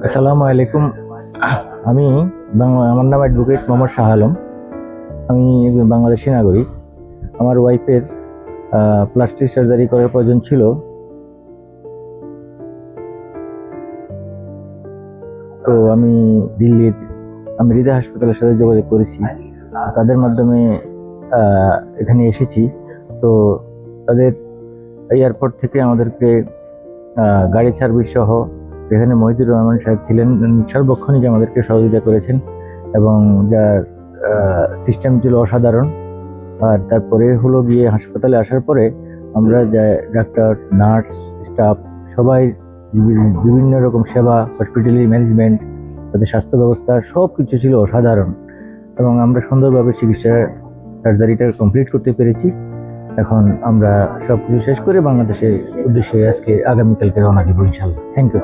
আসসালামু আলাইকুম। আমি আমার নাম অ্যাডভোকেট মোহাম্মদ শাহ আলম। আমি একজন বাংলাদেশি নাগরিক। আমার ওয়াইফের প্লাস্টিক সার্জারি করার প্রয়োজন ছিল। তো আমি দিল্লির হৃদয় হাসপাতালের সাথে যোগাযোগ করেছি। তাদের মাধ্যমে এখানে এসেছি। তো তাদের এয়ারপোর্ট থেকে আমাদেরকে গাড়ি সার্ভিস সহ, যেখানে মহিদুর রহমান সাহেব ছিলেন, সর্বক্ষণিক আমাদেরকে সহযোগিতা করেছেন এবং যার সিস্টেম ছিল অসাধারণ। আর তারপরে হলো গিয়ে হাসপাতালে আসার পরে আমরা ডাক্তার, নার্স, স্টাফ সবাই বিভিন্ন রকম সেবা, হসপিটালি ম্যানেজমেন্ট, তাদের স্বাস্থ্য ব্যবস্থা সব কিছু ছিল অসাধারণ এবং আমরা সুন্দরভাবে সার্জারিটা কমপ্লিট করতে পেরেছি। এখন আমরা সবকিছু শেষ করে বাংলাদেশের উদ্দেশ্যে আজকে আগামীকালকে রওনা দিব ইনশাল্লাহ। Thank you.